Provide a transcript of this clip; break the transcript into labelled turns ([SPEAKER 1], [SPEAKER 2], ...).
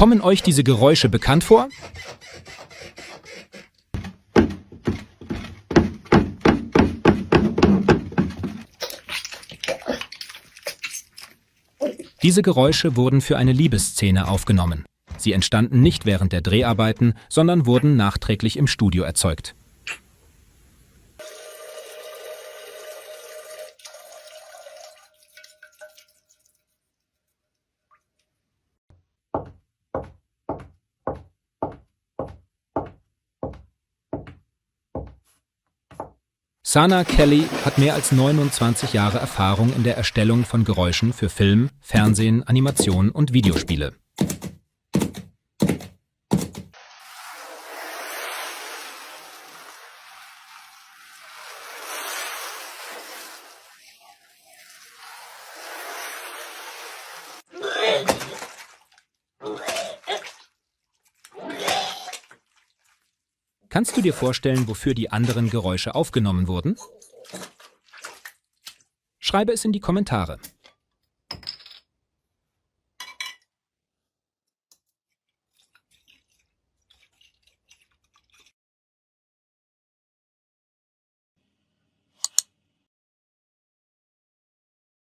[SPEAKER 1] Kommen euch diese Geräusche bekannt vor? Diese Geräusche wurden für eine Liebesszene aufgenommen. Sie entstanden nicht während der Dreharbeiten, sondern wurden nachträglich im Studio erzeugt. Sana Kelly hat mehr als 29 Jahre Erfahrung in der Erstellung von Geräuschen für Film, Fernsehen, Animation und Videospiele. Kannst du dir vorstellen, wofür die anderen Geräusche aufgenommen wurden? Schreibe es in die Kommentare.